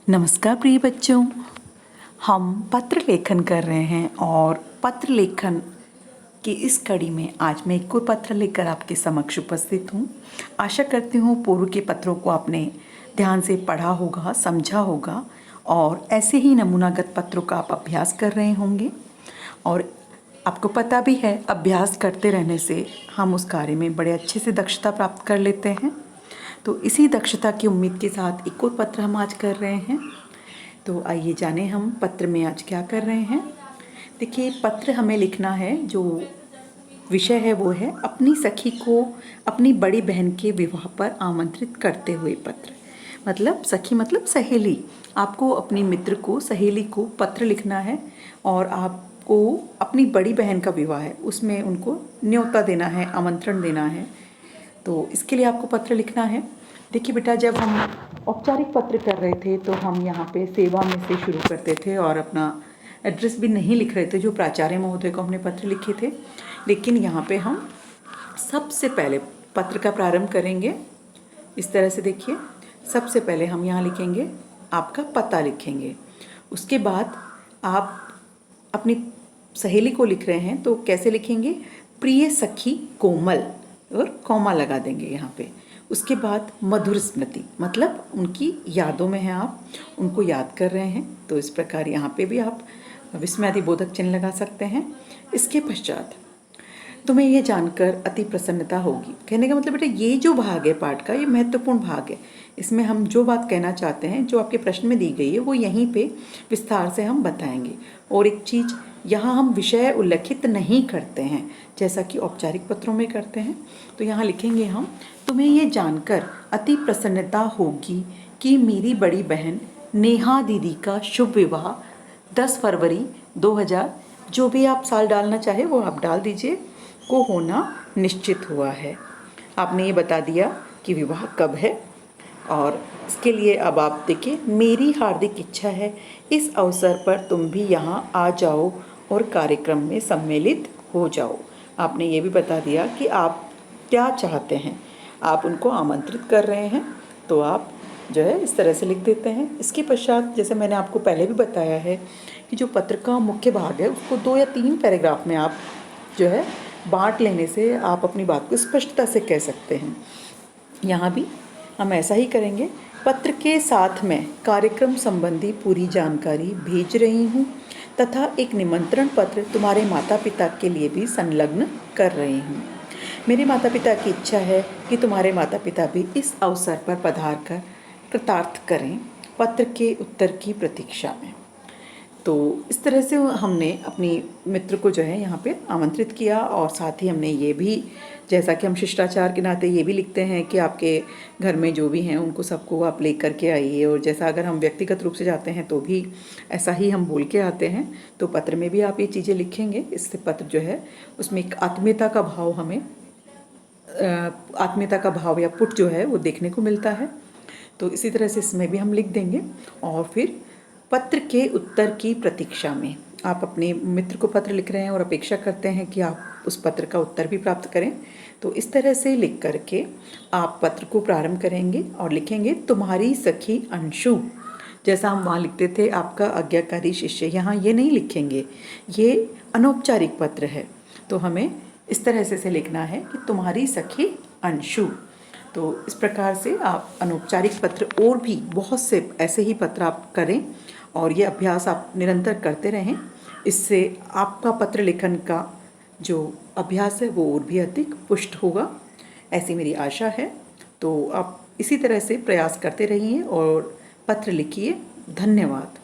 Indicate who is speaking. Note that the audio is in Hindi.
Speaker 1: नमस्कार प्रिय बच्चों, हम पत्र लेखन कर रहे हैं और पत्र लेखन की इस कड़ी में आज मैं एक और पत्र लेकर आपके समक्ष उपस्थित हूँ। आशा करती हूँ पूर्व के पत्रों को आपने ध्यान से पढ़ा होगा, समझा होगा और ऐसे ही नमूनागत पत्रों का आप अभ्यास कर रहे होंगे। और आपको पता भी है, अभ्यास करते रहने से हम उस कार्य में बड़े अच्छे से दक्षता प्राप्त कर लेते हैं। तो इसी दक्षता की उम्मीद के साथ एक और पत्र हम आज कर रहे हैं। तो आइए जाने हम पत्र में आज क्या कर रहे हैं। देखिए, पत्र हमें लिखना है, जो विषय है वो है अपनी सखी को अपनी बड़ी बहन के विवाह पर आमंत्रित करते हुए पत्र। मतलब सखी मतलब सहेली। आपको अपनी मित्र को, सहेली को पत्र लिखना है और आपको अपनी बड़ी बहन का विवाह है उसमें उनको न्योता देना है, आमंत्रण देना है। तो इसके लिए आपको पत्र लिखना है। देखिए बेटा, जब हम औपचारिक पत्र कर रहे थे तो हम यहाँ पे सेवा में से शुरू करते थे और अपना एड्रेस भी नहीं लिख रहे थे, जो प्राचार्य महोदय को हमने पत्र लिखे थे। लेकिन यहाँ पे हम सबसे पहले पत्र का प्रारंभ करेंगे इस तरह से। देखिए, सबसे पहले हम यहाँ लिखेंगे, आपका पता लिखेंगे। उसके बाद आप अपनी सहेली को लिख रहे हैं तो कैसे लिखेंगे, प्रिय सखी कोमल, और कॉमा लगा देंगे यहाँ पे। उसके बाद मधुर स्मृति, मतलब उनकी यादों में हैं, आप उनको याद कर रहे हैं, तो इस प्रकार यहाँ पे भी आप विस्मयादि बोधक चिन्ह लगा सकते हैं। इसके पश्चात तुम्हें ये जानकर अति प्रसन्नता होगी। कहने का मतलब बेटा, ये जो भाग है पाठ का, ये महत्वपूर्ण भाग है। इसमें हम जो बात कहना चाहते हैं, जो आपके प्रश्न में दी गई है, वो यहीं पे विस्तार से हम बताएंगे। और एक चीज़, यहाँ हम विषय उल्लेखित नहीं करते हैं जैसा कि औपचारिक पत्रों में करते हैं। तो यहाँ लिखेंगे हम, तुम्हें ये जानकर अति प्रसन्नता होगी कि मेरी बड़ी बहन नेहा दीदी का शुभ विवाह 10 फरवरी 2000, जो भी आप साल डालना चाहे वो आप डाल दीजिए, को होना निश्चित हुआ है। आपने ये बता दिया कि विवाह कब है। और इसके लिए अब आप देखिए, मेरी हार्दिक इच्छा है इस अवसर पर तुम भी यहाँ आ जाओ और कार्यक्रम में सम्मिलित हो जाओ। आपने ये भी बता दिया कि आप क्या चाहते हैं, आप उनको आमंत्रित कर रहे हैं, तो आप जो है इस तरह से लिख देते हैं। इसके पश्चात, जैसे मैंने आपको पहले भी बताया है कि जो पत्र का मुख्य भाग है उसको 2 या 3 पैराग्राफ में आप जो है बांट लेने से आप अपनी बात को स्पष्टता से कह सकते हैं। यहाँ भी हम ऐसा ही करेंगे। पत्र के साथ में कार्यक्रम संबंधी पूरी जानकारी भेज रही हूँ तथा एक निमंत्रण पत्र तुम्हारे माता पिता के लिए भी संलग्न कर रही हूँ। मेरे माता पिता की इच्छा है कि तुम्हारे माता पिता भी इस अवसर पर पधार कर कृतार्थ करें, पत्र के उत्तर की प्रतीक्षा में। तो इस तरह से हमने अपनी मित्र को जो है यहाँ पे आमंत्रित किया। और साथ ही हमने ये भी, जैसा कि हम शिष्टाचार के नाते ये भी लिखते हैं कि आपके घर में जो भी हैं उनको सबको आप ले कर के आइए। और जैसा अगर हम व्यक्तिगत रूप से जाते हैं तो भी ऐसा ही हम बोल के आते हैं। तो पत्र में भी आप ये चीज़ें लिखेंगे। इससे पत्र जो है उसमें एक आत्मीयता का भाव, हमें आत्मीयता का भाव या पुट जो है वो देखने को मिलता है। तो इसी तरह से इसमें भी हम लिख देंगे। और फिर पत्र के उत्तर की प्रतीक्षा में, आप अपने मित्र को पत्र लिख रहे हैं और अपेक्षा करते हैं कि आप उस पत्र का उत्तर भी प्राप्त करें। तो इस तरह से लिख करके आप पत्र को प्रारंभ करेंगे और लिखेंगे, तुम्हारी सखी अंशु। जैसा हम वहाँ लिखते थे, आपका आज्ञाकारी शिष्य, यहाँ ये नहीं लिखेंगे, ये अनौपचारिक पत्र है। तो हमें इस तरह से लिखना है कि तुम्हारी सखी अंशु। तो इस प्रकार से आप अनौपचारिक पत्र और भी बहुत से ऐसे ही पत्र आप करें और ये अभ्यास आप निरंतर करते रहें। इससे आपका पत्र लेखन का जो अभ्यास है वो और भी अधिक पुष्ट होगा, ऐसी मेरी आशा है। तो आप इसी तरह से प्रयास करते रहिए और पत्र लिखिए। धन्यवाद।